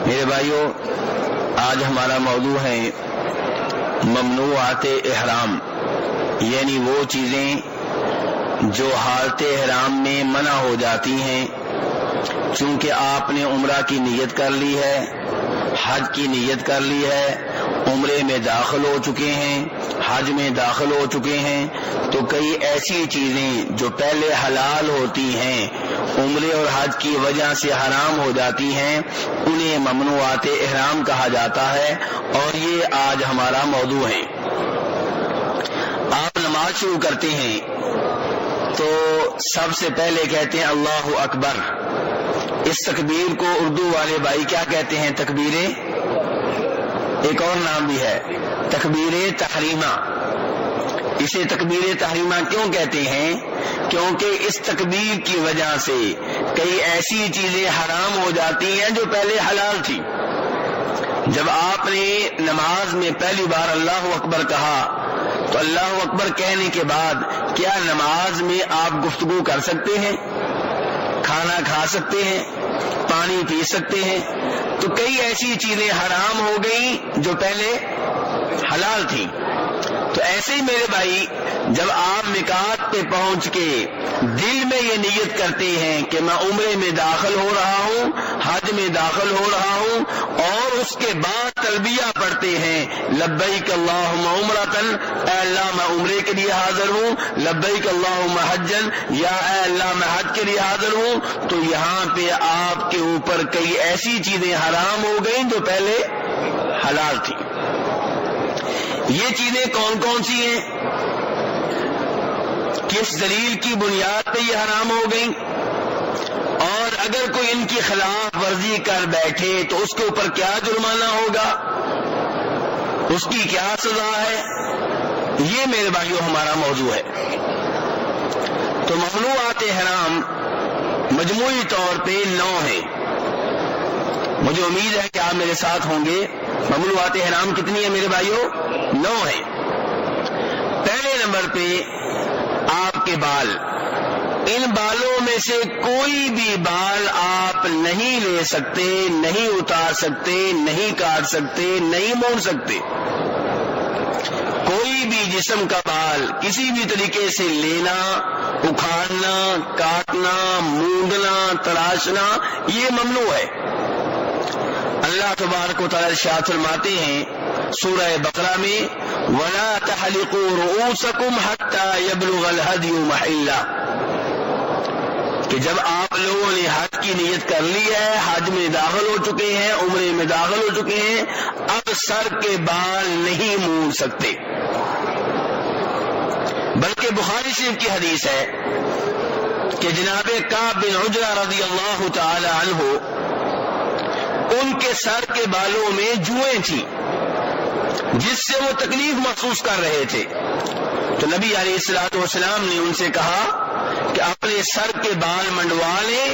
میرے بھائیوں، آج ہمارا موضوع ہے ممنوعات احرام، یعنی وہ چیزیں جو حالت احرام میں منع ہو جاتی ہیں۔ چونکہ آپ نے عمرہ کی نیت کر لی ہے، حج کی نیت کر لی ہے، عمرے میں داخل ہو چکے ہیں، حج میں داخل ہو چکے ہیں، تو کئی ایسی چیزیں جو پہلے حلال ہوتی ہیں عمرے اور حج کی وجہ سے حرام ہو جاتی ہیں، انہیں ممنوعات احرام کہا جاتا ہے، اور یہ آج ہمارا موضوع ہے۔ آپ نماز شروع کرتے ہیں تو سب سے پہلے کہتے ہیں اللہ اکبر۔ اس تکبیر کو اردو والے بھائی کیا کہتے ہیں؟ تکبیر، ایک اور نام بھی ہے تکبیر تحریمہ۔ اسے تکبیر تحریمہ کیوں کہتے ہیں؟ کیونکہ اس تکبیر کی وجہ سے کئی ایسی چیزیں حرام ہو جاتی ہیں جو پہلے حلال تھی۔ جب آپ نے نماز میں پہلی بار اللہ اکبر کہا تو اللہ اکبر کہنے کے بعد کیا نماز میں آپ گفتگو کر سکتے ہیں، کھانا کھا سکتے ہیں، پانی پی سکتے ہیں؟ تو کئی ایسی چیزیں حرام ہو گئیں جو پہلے حلال تھی۔ تو ایسے ہی میرے بھائی، جب آپ میقات پہ پہنچ کے دل میں یہ نیت کرتے ہیں کہ میں عمرے میں داخل ہو رہا ہوں، حج میں داخل ہو رہا ہوں، اور اس کے بعد تلبیہ پڑھتے ہیں لبیک اللہم عمرتن، اے اللہ میں عمرے کے لیے حاضر ہوں، لبیک اللہم حجن، یا اے اللہ میں حج کے لیے حاضر ہوں، تو یہاں پہ آپ کے اوپر کئی ایسی چیزیں حرام ہو گئیں جو پہلے حلال تھی۔ یہ چیزیں کون کون سی ہیں؟ کس دلیل کی بنیاد پہ یہ حرام ہو گئیں؟ اور اگر کوئی ان کی خلاف ورزی کر بیٹھے تو اس کے اوپر کیا جرمانہ ہوگا، اس کی کیا سزا ہے؟ یہ میرے بھائیوں ہمارا موضوع ہے۔ تو ممنوعات احرام مجموعی طور پہ 9 ہیں۔ مجھے امید ہے کہ آپ میرے ساتھ ہوں گے۔ ممنوعات احرام کتنی ہیں میرے بھائیوں؟ 9 ہیں۔ پہلے نمبر پہ آپ کے بال، ان بالوں میں سے کوئی بھی بال آپ نہیں لے سکتے، نہیں اتار سکتے، نہیں کاٹ سکتے، نہیں موڑ سکتے۔ کوئی بھی جسم کا بال کسی بھی طریقے سے لینا، اکھاڑنا، کاٹنا، مونڈنا، تراشنا، یہ ممنوع ہے۔ اللہ تبارک و تعالی ارشاد فرماتے ہیں سورہ بقرہ میں وَلَا تَحْلِقُوا رُؤُوسَكُمْ حَتَّى يَبْلُغَ الْهَدْيُ مَحِلَّهُ، کہ جب آپ لوگوں نے حج کی نیت کر لی ہے، حج میں داخل ہو چکے ہیں، عمرے میں داخل ہو چکے ہیں، اب سر کے بال نہیں موڑ سکتے۔ بلکہ بخاری شریف کی حدیث ہے کہ جناب کعب بن عجرہ رضی اللہ تعالی عنہ، ان کے سر کے بالوں میں جوئیں تھیں جس سے وہ تکلیف محسوس کر رہے تھے۔ تو نبی علیہ الصلوۃ والسلام نے ان سے کہا کہ اپنے سر کے بال منڈوا لیں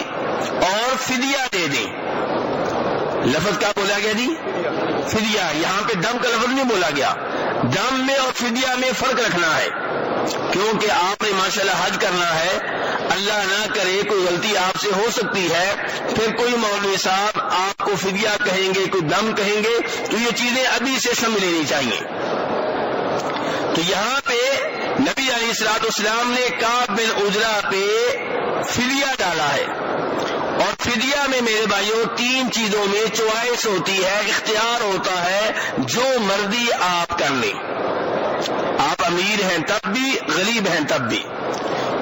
اور فدیہ دے دیں۔ لفظ کیا بولا گیا جی؟ فدیہ۔ یہاں پہ دم کا لفظ نہیں بولا گیا۔ دم میں اور فدیہ میں فرق رکھنا ہے، کیونکہ آپ نے ماشاءاللہ حج کرنا ہے، اللہ نہ کرے کوئی غلطی آپ سے ہو سکتی ہے، پھر کوئی مولوی صاحب آپ کو فدیہ کہیں گے، کوئی دم کہیں گے، تو یہ چیزیں ابھی سے سمجھ لینی چاہیے۔ تو یہاں پہ نبی علیہ الصلوۃ والسلام نے کعب بن عجرہ پہ فدیہ ڈالا ہے، اور فدیہ میں میرے بھائیوں 3 چیزوں میں چوائس ہوتی ہے، اختیار ہوتا ہے، جو مرضی آپ کر لیں۔ آپ امیر ہیں تب بھی، غریب ہیں تب بھی۔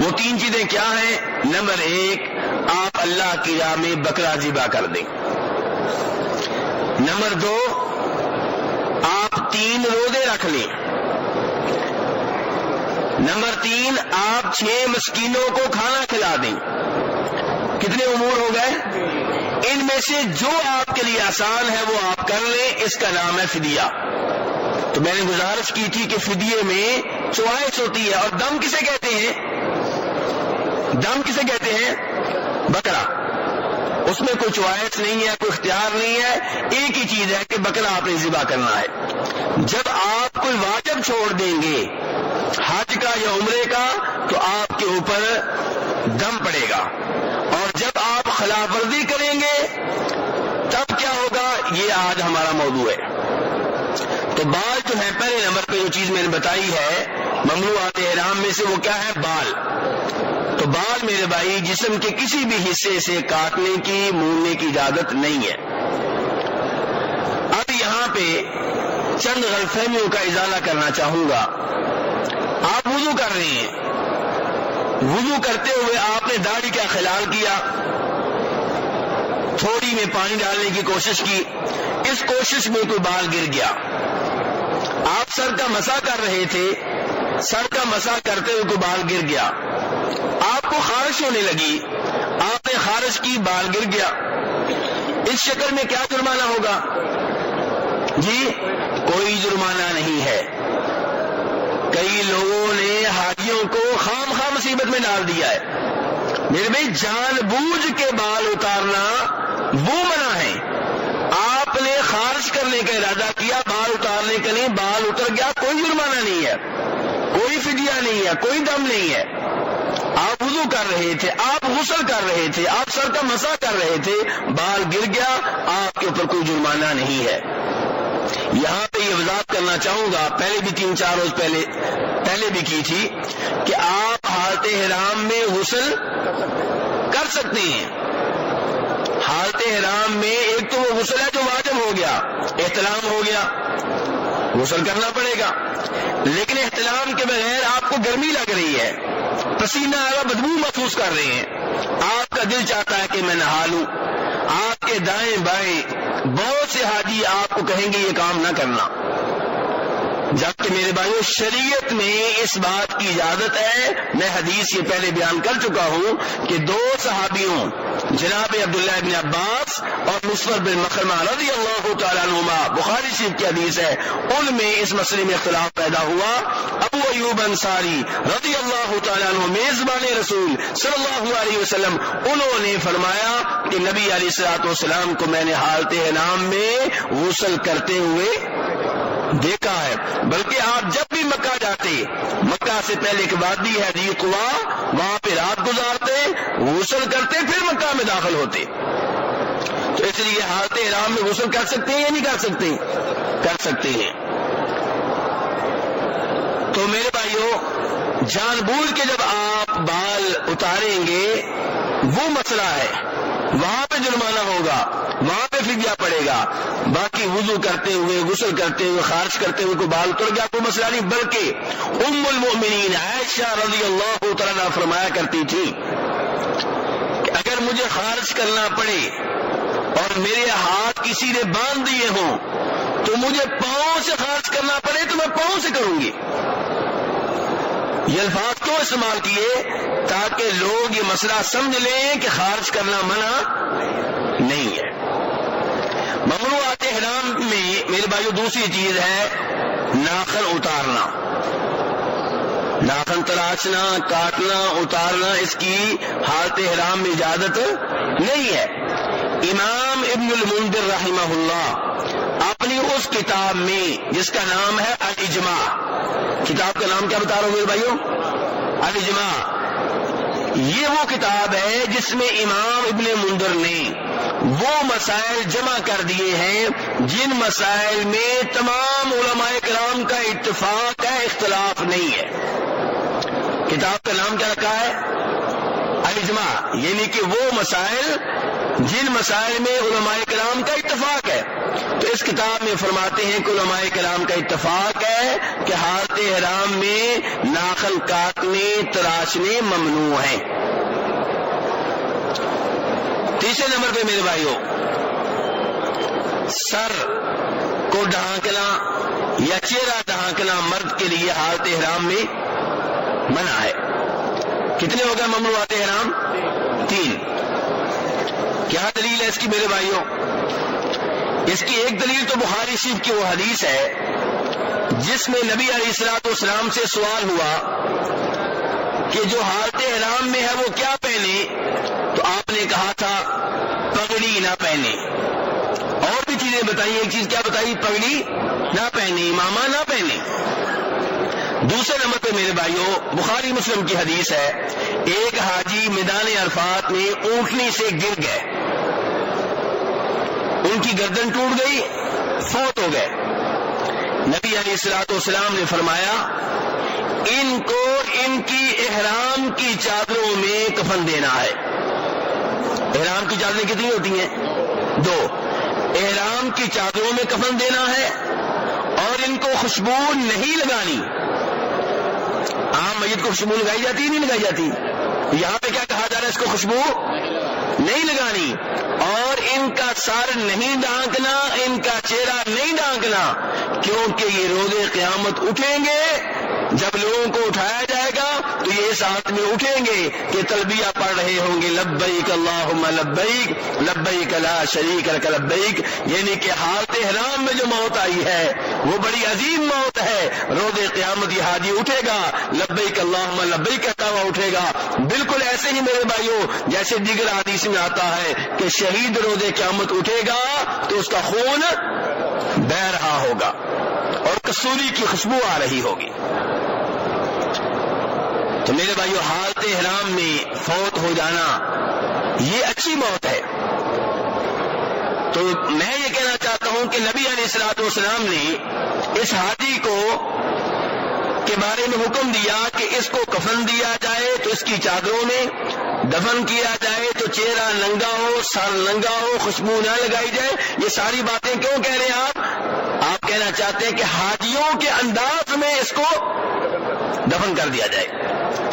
وہ 3 چیزیں کیا ہیں؟ نمبر 1، آپ اللہ کی راہ میں بکرا ذبح کر دیں۔ نمبر 2، آپ 3 روزے رکھ لیں۔ نمبر 3، آپ 6 مسکینوں کو کھانا کھلا دیں۔ کتنے امور ہو گئے؟ ان میں سے جو آپ کے لیے آسان ہے وہ آپ کر لیں، اس کا نام ہے فدیہ۔ تو میں نے گزارش کی تھی کہ فدیے میں چوائس ہوتی ہے۔ اور دم کسے کہتے ہیں؟ دم کسے کہتے ہیں؟ بکرا۔ اس میں کوئی چوائس نہیں ہے، کوئی اختیار نہیں ہے، ایک ہی چیز ہے کہ بکرا آپ نے ذبح کرنا ہے۔ جب آپ کوئی واجب چھوڑ دیں گے حج کا یا عمرے کا تو آپ کے اوپر دم پڑے گا، اور جب آپ خلاف ورزی کریں گے تب کیا ہوگا؟ یہ آج ہمارا موضوع ہے۔ تو بال جو ہے، پہلے نمبر پہ جو چیز میں نے بتائی ہے ممنوعات احرام میں سے، وہ کیا ہے؟ بال۔ تو بال میرے بھائی جسم کے کسی بھی حصے سے کاٹنے کی، موننے کی اجازت نہیں ہے۔ اب یہاں پہ چند غلط فہمیوں کا ازالہ کرنا چاہوں گا۔ آپ وضو کر رہے ہیں، وضو کرتے ہوئے آپ نے داڑھی کا خلال کیا، تھوڑی میں پانی ڈالنے کی کوشش کی، اس کوشش میں کوئی بال گر گیا، آپ سر کا مسح کر رہے تھے، سر کا مسح کرتے ہوئے کوئی بال گر گیا، آپ کو خارش ہونے لگی، آپ نے خارش کی، بال گر گیا، اس شکل میں کیا جرمانہ ہوگا؟ جی کوئی جرمانہ نہیں ہے۔ کئی لوگوں نے حاجیوں کو خام خام مصیبت میں ڈال دیا ہے۔ میرے بھائی جان بوجھ کے بال اتارنا وہ منع ہے۔ آپ نے خارج کرنے کا ارادہ کیا، بال اتارنے کا نہیں، بال اتر گیا، کوئی جرمانہ نہیں ہے، کوئی فدیہ نہیں ہے، کوئی دم نہیں ہے۔ آپ وضو کر رہے تھے، آپ غسل کر رہے تھے، آپ سر کا مسح کر رہے تھے، بال گر گیا، آپ کے اوپر کوئی جرمانہ نہیں ہے۔ یہاں پہ یہ وضاحت کرنا چاہوں گا، پہلے بھی 3-4 روز پہلے بھی کی تھی کہ آپ حالت احرام میں غسل کر سکتے ہیں۔ حالت احرام میں ایک تو وہ غسل ہے جو واجب ہو گیا، احتلام ہو گیا، غسل کرنا پڑے گا، لیکن احتلام کے بغیر آپ کو گرمی لگ رہی ہے، پسینہ آ رہا، بدبو محسوس کر رہے ہیں، آپ کا دل چاہتا ہے کہ میں نہا لوں، آپ کے دائیں بائیں بہت سے حاجی آپ کو کہیں گے یہ کام نہ کرنا، جبکہ میرے بھائیو شریعت میں اس بات کی اجازت ہے۔ میں حدیث یہ پہلے بیان کر چکا ہوں کہ 2 صحابیوں جناب عبداللہ ابن عباس اور مسور بن مخرمہ رضی اللہ تعالیٰ عنہما، بخاری شریف کی حدیث ہے، ان میں اس مسئلے میں اختلاف پیدا ہوا۔ ابو ایوب انصاری رضی اللہ تعالیٰ عنہ میزبان رسول صلی اللہ علیہ وسلم، انہوں نے فرمایا کہ نبی علیہ الصلوۃ والسلام کو میں نے حالت احرام میں غسل کرتے ہوئے دیکھا ہے، بلکہ آپ جب بھی مکہ جاتے، مکہ سے پہلے ایک وادی ہے ذی قوا، وہاں پہ رات گزارتے، غسل کرتے، پھر مکہ میں داخل ہوتے۔ تو اس لیے حالت احرام میں غسل کر سکتے ہیں یا نہیں کر سکتے؟ کر سکتے ہیں۔ تو میرے بھائیو جان بوجھ کے جب آپ بال اتاریں گے وہ مسئلہ ہے، وہاں پہ جرمانہ ہوگا، وہاں پہ فدیہ پڑے گا۔ باقی وضو کرتے ہوئے، غسل کرتے ہوئے، خارج کرتے ہوئے کوئی بال اتر گیا کوئی مسئلہ نہیں، بلکہ ام المؤمنین عائشہ رضی اللہ تعالیٰ فرمایا کرتی تھی کہ اگر مجھے خارج کرنا پڑے اور میرے ہاتھ کسی نے باندھ دیے ہوں تو مجھے پاؤں سے خارج کرنا پڑے تو میں پاؤں سے کروں گی۔ یہ الفاظ کیوں استعمال کیے؟ تاکہ لوگ یہ مسئلہ سمجھ لیں کہ خارج کرنا منع نہیں ہے۔ ممنوعات احرام میں میرے بھائیو دوسری چیز ہے ناخن اتارنا، ناخن تراشنا، کاٹنا، اتارنا، اس کی حالت احرام میں اجازت نہیں ہے۔ امام ابن المنذر رحمہ اللہ اپنی اس کتاب میں جس کا نام ہے الاجماع، کتاب کا نام کیا بتا رہا ہوں میرے بھائیو؟ الاجماع، یہ وہ کتاب ہے جس میں امام ابن منذر نے وہ مسائل جمع کر دیے ہیں جن مسائل میں تمام علماء کرام کا اتفاق ہے، اختلاف نہیں ہے۔ کتاب کا نام کیا رکھا ہے؟ الاجماع، یعنی کہ وہ مسائل جن مسائل میں علماء کرام کا اتفاق ہے۔ تو اس کتاب میں فرماتے ہیں کہ علماء کرام کا اتفاق ہے کہ حالت احرام میں ناخن کاٹنے، تراشنے ممنوع ہیں۔ تیسرے نمبر پہ میرے بھائیوں، سر کو ڈھانکنا یا چہرہ ڈھانکنا مرد کے لیے حالت احرام میں منع ہے۔ کتنے ہو گئے ممنوعات احرام؟ 3۔ کیا دلیل ہے اس کی میرے بھائیوں؟ اس کی ایک دلیل تو بخاری شریف کی وہ حدیث ہے جس میں نبی علیہ الصلوۃ والسلام سے سوال ہوا کہ جو حالت احرام میں ہے وہ کیا پہنے، تو آپ نے کہا تھا پگڑی نہ پہنے، اور بھی چیزیں بتائی، ایک چیز کیا بتائی؟ پگڑی نہ پہنے، امامہ نہ پہنے۔ دوسرے نمبر پہ میرے بھائیوں بخاری مسلم کی حدیث ہے، ایک حاجی میدان عرفات میں اونٹنی سے گر گئے، ان کی گردن ٹوٹ گئی، فوت ہو گئے. نبی علیہ الصلوۃ والسلام نے فرمایا ان کو ان کی احرام کی چادروں میں کفن دینا ہے. احرام کی چادریں کتنی ہوتی ہیں؟ 2. احرام کی چادروں میں کفن دینا ہے اور ان کو خوشبو نہیں لگانی. عام میت کو خوشبو لگائی جاتی نہیں لگائی جاتی؟ یہاں پہ کیا کہا جا رہا ہے؟ اس کو خوشبو نہیں لگانی اور ان کا سر نہیں ڈھانکنا، ان کا چہرہ نہیں ڈھانکنا، کیونکہ یہ روز قیامت اٹھیں گے. جب لوگوں کو اٹھایا جائے گا تو یہ اس حالت میں اٹھیں گے کہ تلبیہ پڑھ رہے ہوں گے لبیک اللہم لبیک لبیک لا شریک لک لبیک. یعنی کہ حالت احرام میں جو موت آئی ہے وہ بڑی عظیم موت ہے. روز قیامت یہ حاجی اٹھے گا لبیک اللہم لبیک کہتا ہوا اٹھے گا. بالکل ایسے ہی میرے بھائیوں جیسے دیگر حدیث میں آتا ہے کہ شہید روز قیامت اٹھے گا تو اس کا خون بہہ رہا ہوگا اور کستوری کی خوشبو آ رہی ہوگی. تو میرے بھائیو حالت احرام میں فوت ہو جانا یہ اچھی موت ہے. تو میں یہ کہنا چاہتا ہوں کہ نبی علیہ الصلوۃ والسلام نے اس حاجی کو کے بارے میں حکم دیا کہ اس کو کفن دیا جائے تو اس کی چادروں میں، دفن کیا جائے تو چہرہ ننگا ہو، سر ننگا ہو، خوشبو نہ لگائی جائے. یہ ساری باتیں کیوں کہہ رہے ہیں آپ کہنا چاہتے ہیں کہ حاجیوں کے انداز میں اس کو دفن کر دیا جائے.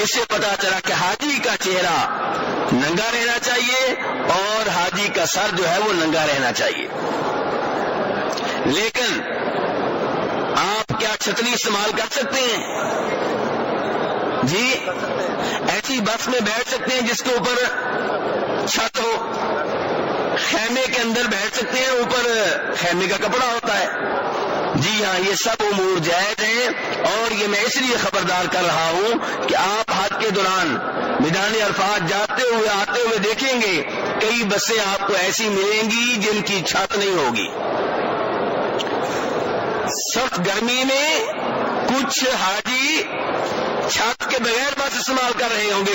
اس سے پتا چلا کہ حاجی کا چہرہ ننگا رہنا چاہیے اور حاجی کا سر جو ہے وہ ننگا رہنا چاہیے. لیکن آپ کیا چھتری استعمال کر سکتے ہیں؟ جی ایسی بس میں بیٹھ سکتے ہیں جس کے اوپر چھت ہو، خیمے کے اندر بیٹھ سکتے ہیں، اوپر خیمے کا کپڑا ہوتا ہے. جی ہاں یہ سب امور جائز ہیں اور یہ میں اس لیے خبردار کر رہا ہوں کہ آپ حج کے دوران میدان عرفات جاتے ہوئے آتے ہوئے دیکھیں گے کئی بسیں آپ کو ایسی ملیں گی جن کی چھت نہیں ہوگی. سخت گرمی میں کچھ حاجی چھت کے بغیر بس استعمال کر رہے ہوں گے.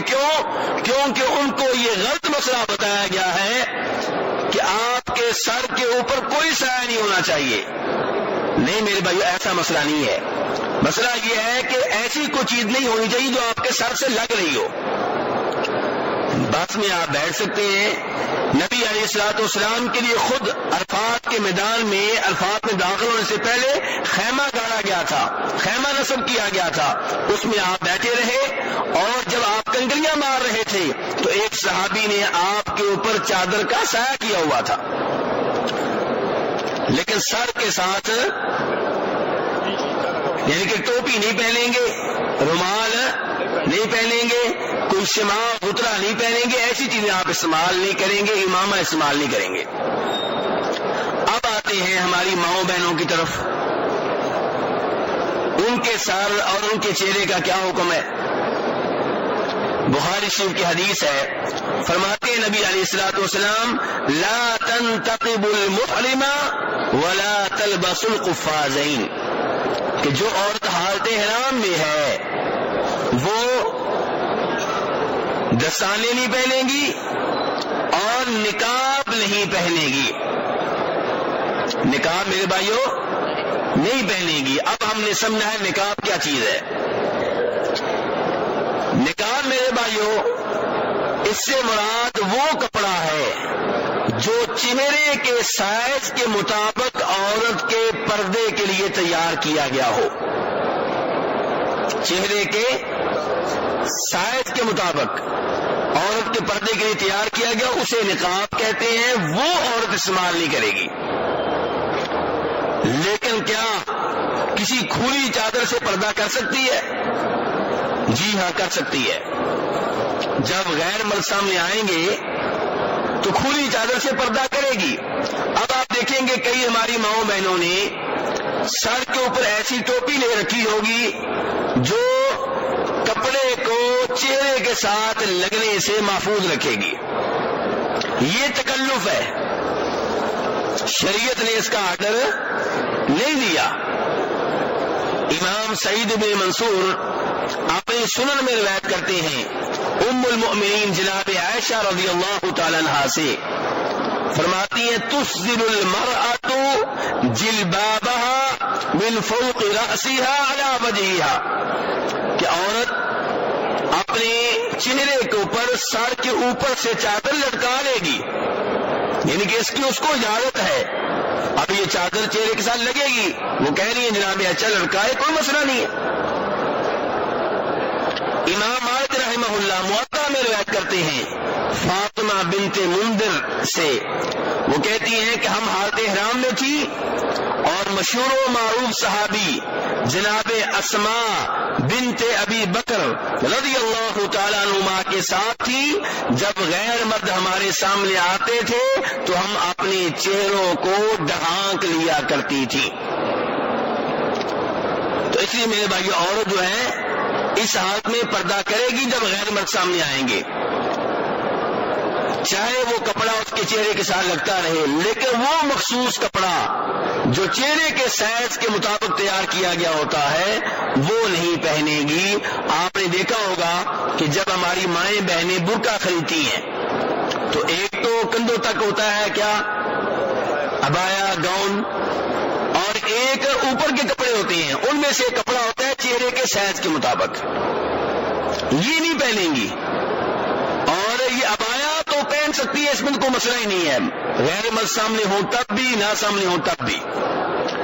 کیونکہ ان کو یہ غلط مسئلہ بتایا گیا ہے کہ آپ کے سر کے اوپر کوئی سایہ نہیں ہونا چاہیے. نہیں میرے بھائیو ایسا مسئلہ نہیں ہے. مسئلہ یہ ہے کہ ایسی کوئی چیز نہیں ہونی چاہیے جو آپ کے سر سے لگ رہی ہو. بس میں آپ بیٹھ سکتے ہیں. نبی علیہ الصلوۃ والسلام کے لیے خود عرفات کے میدان میں عرفات میں داخل ہونے سے پہلے خیمہ گاڑا گیا تھا، خیمہ نصب کیا گیا تھا. اس میں آپ بیٹھے رہے اور جب آپ کنکریاں مار رہے تھے تو ایک صحابی نے آپ کے اوپر چادر کا سایہ کیا ہوا تھا، لیکن سر کے ساتھ یعنی کہ ٹوپی نہیں پہنیں گے، رومال نہیں پہنیں گے، کوئی شمع غترہ نہیں پہنیں گے، ایسی چیزیں آپ استعمال نہیں کریں گے، امامہ استعمال نہیں کریں گے. اب آتے ہیں ہماری ماؤں بہنوں کی طرف. ان کے سر اور ان کے چہرے کا کیا حکم ہے؟ بخاری شریف کی حدیث ہے، فرماتے ہیں نبی علیہ الصلوۃ والسلام لا تنتقب المحرم ولا تلبس القفازین، کہ جو عورت حالت احرام میں ہے وہ دستانے نہیں پہنے گی اور نقاب نہیں پہنے گی. نقاب میرے بھائیو نہیں پہنے گی. اب ہم نے سمجھا ہے نقاب کیا چیز ہے. نقاب میرے بھائیو اس سے مراد وہ کپڑا ہے جو چہرے کے سائز کے مطابق عورت کے پردے کے لیے تیار کیا گیا ہو. چہرے کے سائز کے مطابق عورت کے پردے کے لیے تیار کیا گیا اسے نقاب کہتے ہیں. وہ عورت استعمال نہیں کرے گی. لیکن کیا کسی کھلی چادر سے پردہ کر سکتی ہے؟ جی ہاں کر سکتی ہے. جب غیر مرد سامنے آئیں گے تو کھلی چادر سے پردہ کرے گی. اب آپ دیکھیں گے کئی ہماری ماؤں بہنوں نے سر کے اوپر ایسی ٹوپی لے رکھی ہوگی جو کپڑے کو چہرے کے ساتھ لگنے سے محفوظ رکھے گی. یہ تکلف ہے، شریعت نے اس کا آرڈر نہیں دیا. امام سعید بن منصور اپنی سنن میں روایت کرتے ہیں ام المؤمنین جناب عائشہ رضی اللہ تعالی عنہا سے، فرماتی ہیں تسدل المرأۃ جلبابها من فوق رأسها على وجهها، کہ عورت اپنے چہرے کے اوپر سر کے اوپر سے چادر لٹکا لے گی، یعنی کہ اس کی اس کو اجازت ہے. اب یہ چادر چہرے کے ساتھ لگے گی، وہ کہہ رہی ہیں جناب اچھا لڑکائے، کوئی مسئلہ نہیں ہے. امام مالک رحمہ اللہ موطا میں روایت کرتے ہیں فاطمہ بنت منذر سے، وہ کہتی ہیں کہ ہم حالت احرام میں تھی اور مشہور و معروف صحابی جناب اسماء بنت ابی بکر رضی اللہ تعالیٰ عنہما کے ساتھ تھی. جب غیر مرد ہمارے سامنے آتے تھے تو ہم اپنے چہروں کو ڈھانک لیا کرتی تھی. تو اس لیے میرے بھائی عورت جو ہے اس حالت میں پردہ کرے گی جب غیر مرد سامنے آئیں گے، چاہے وہ کپڑا اس کے چہرے کے ساتھ لگتا رہے، لیکن وہ مخصوص کپڑا جو چہرے کے سائز کے مطابق تیار کیا گیا ہوتا ہے وہ نہیں پہنے گی. آپ نے دیکھا ہوگا کہ جب ہماری مائیں بہنیں برقع خریدتی ہیں تو ایک تو کندھوں تک ہوتا ہے کیا عبایا گاؤن، اور ایک اوپر کے کپڑے ہوتے ہیں، ان میں سے کپڑا ہوتا ہے چہرے کے سائز کے مطابق، یہ نہیں پہنیں گی. اور یہ عبایا تو پہن سکتی ہے، اس میں کوئی مسئلہ ہی نہیں ہے، غیر مرد سامنے ہو تب بھی نہ سامنے ہو تب بھی.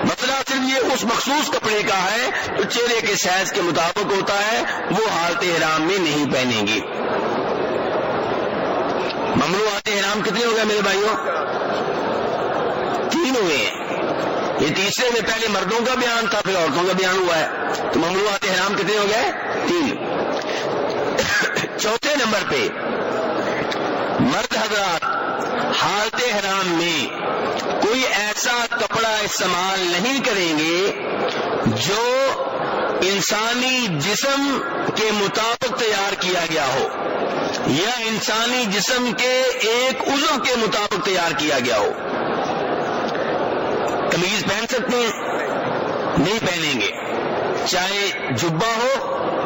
مسئلہ صرف یہ اس مخصوص کپڑے کا ہے جو چہرے کے سائز کے مطابق ہوتا ہے، وہ حالت احرام میں نہیں پہنیں گی. ممنوعات احرام کتنے ہو گئے میرے بھائیوں؟ 3 ہوئے ہیں. یہ تیسرے میں پہلے مردوں کا بیان تھا، پھر عورتوں کا بیان ہوا ہے، تو ممنوعات احرام کتنے ہو گئے؟ 3. چوتھے نمبر پہ مرد حضرات حالت احرام میں کوئی ایسا کپڑا استعمال نہیں کریں گے جو انسانی جسم کے مطابق تیار کیا گیا ہو یا انسانی جسم کے ایک عضو کے مطابق تیار کیا گیا ہو. قمیض پہن سکتے ہیں؟ نہیں پہنیں گے، چاہے جبہ ہو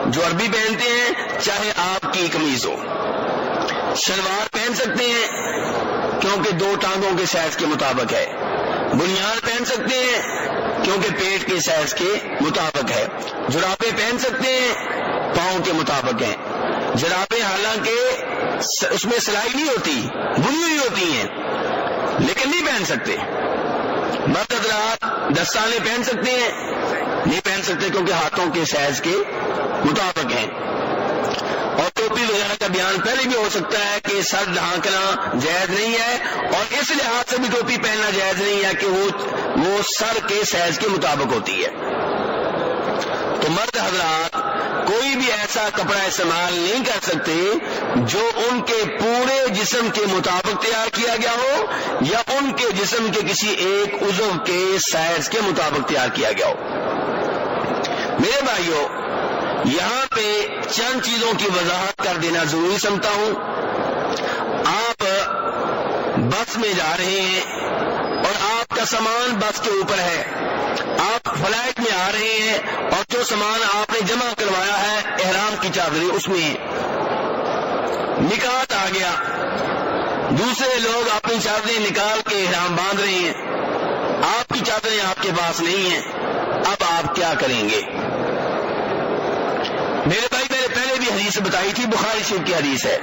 جو عربی پہنتے ہیں، چاہے آپ کی قمیض ہو. شلوار پہن سکتے ہیں کیونکہ 2 ٹانگوں کے سائز کے مطابق ہے. بنیان پہن سکتے ہیں کیونکہ پیٹ کے سائز کے مطابق ہے. جرابیں پہن سکتے ہیں پاؤں کے مطابق ہیں. جرابیں حالانکہ اس میں سلائی نہیں ہوتی، بنی ہوئی ہوتی ہیں، لیکن نہیں پہن سکتے. مرد حضرات دستانے پہن سکتے ہیں؟ نہیں پہن سکتے کیونکہ ہاتھوں کے سائز کے مطابق ہیں. اور ٹوپی وغیرہ کا بیان پہلے بھی ہو سکتا ہے کہ سر ڈھانکنا جائز نہیں ہے، اور اس لحاظ سے بھی ٹوپی پہننا جائز نہیں ہے کہ وہ سر کے سائز کے مطابق ہوتی ہے. تو مرد حضرات کوئی بھی ایسا کپڑا استعمال نہیں کر سکتے جو ان کے پورے جسم کے مطابق تیار کیا گیا ہو یا ان کے جسم کے کسی ایک عضو کے سائز کے مطابق تیار کیا گیا ہو. میرے بھائیوں، یہاں پہ چند چیزوں کی وضاحت کر دینا ضروری سمجھتا ہوں. آپ بس میں جا رہے ہیں اور آپ کا سامان بس کے اوپر ہے، آپ فلائٹ میں آ رہے ہیں اور جو سامان آپ نے جمع کروایا ہے احرام کی چادریں اس میں نکات آ گیا، دوسرے لوگ اپنی چادریں نکال کے احرام باندھ رہے ہیں، آپ کی چادریں آپ کے پاس نہیں ہیں، اب آپ کیا کریں گے؟ میرے بھائی میں نے پہلے بھی حدیث بتائی تھی، بخاری شریف کی حدیث ہے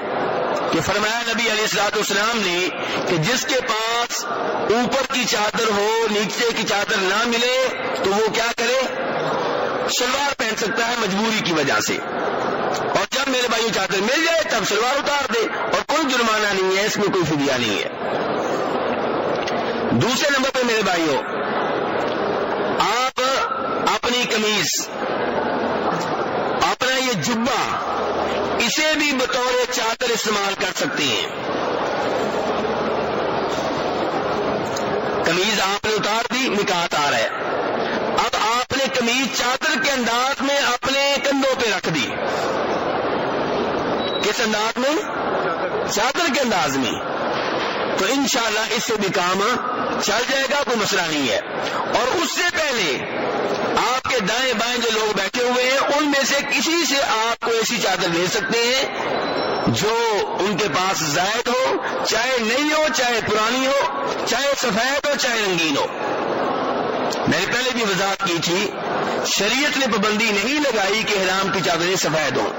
کہ فرمایا نبی علیہ الصلوۃ والسلام نے کہ جس کے پاس اوپر کی چادر ہو نیچے کی چادر نہ ملے تو وہ کیا کرے؟ شلوار پہن سکتا ہے مجبوری کی وجہ سے، اور جب میرے بھائی چادر مل جائے تب شلوار اتار دے، اور کوئی جرمانہ نہیں ہے، اس میں کوئی فدیہ نہیں ہے. دوسرے نمبر پہ میرے بھائیوں، آپ اپنی قمیض، اپنا یہ جبہ، اسے بھی بطور چادر استعمال کر سکتے ہیں. قمیض آپ نے اتار دی، نکات آ رہا ہے، اب آپ نے قمیض چادر کے انداز میں اپنے کندھوں پہ رکھ دی. کس انداز میں؟ چادر کے انداز میں. تو انشاءاللہ اس سے بھی کام چل جائے گا، کوئی مسئلہ نہیں ہے. اور اس سے پہلے آپ کے دائیں بائیں جو لوگ بیٹھے ہوئے ہیں ان میں سے کسی سے آپ کو ایسی چادر لے سکتے ہیں جو ان کے پاس زائد ہو، چاہے نئی ہو چاہے پرانی ہو، چاہے سفید ہو چاہے رنگین ہو. میں نے پہلے بھی وضاحت کی تھی، شریعت نے پابندی نہیں لگائی کہ احرام کی چادریں سفید ہوں.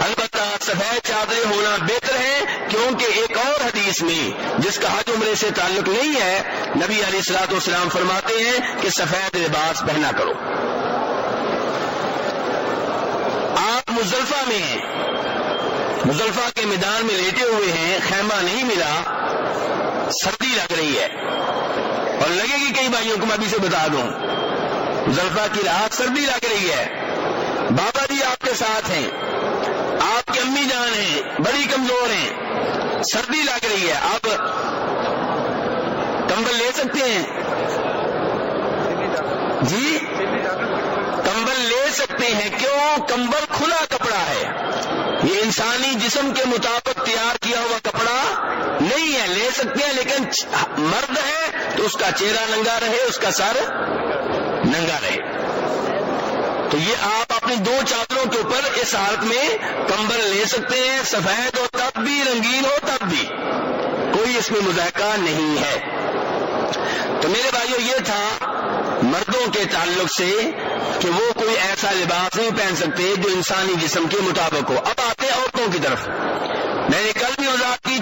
البتہ سفید چادریں ہونا بہتر ہے، کیونکہ ایک اور حدیث میں جس کا حج عمرے سے تعلق نہیں ہے، نبی علیہ الصلوۃ والسلام فرماتے ہیں کہ سفید لباس پہنا کرو. آپ مزدلفہ میں ہیں، مزدلفہ کے میدان میں لیٹے ہوئے ہیں، خیمہ نہیں ملا، سردی لگ رہی ہے، اور لگے گی کئی بھائیوں کو میں ابھی سے بتا دوں، مزدلفہ کی رات سردی لگ رہی ہے. بابا جی آپ کے ساتھ ہیں، آپ کی امی جان ہیں، بڑی کمزور ہیں، سردی لگ رہی ہے، آپ کمبل لے سکتے ہیں؟ جی کمبل لے سکتے ہیں. کیوں؟ کمبل کھلا کپڑا ہے، یہ انسانی جسم کے مطابق تیار کیا ہوا کپڑا نہیں ہے. لے سکتے ہیں، لیکن مرد ہے تو اس کا چہرہ ننگا رہے، اس کا سر ننگا رہے. تو یہ آپ اپنی دو چادروں کے اوپر اس حالت میں کمبل لے سکتے ہیں، سفید ہو تب بھی، رنگین ہو تب بھی، کوئی اس میں مذائقہ نہیں ہے. تو میرے بھائیو یہ تھا مردوں کے تعلق سے کہ وہ کوئی ایسا لباس نہیں پہن سکتے جو انسانی جسم کے مطابق ہو. اب آتے ہیں عورتوں کی طرف. میں نے کل بھی وضاحت کی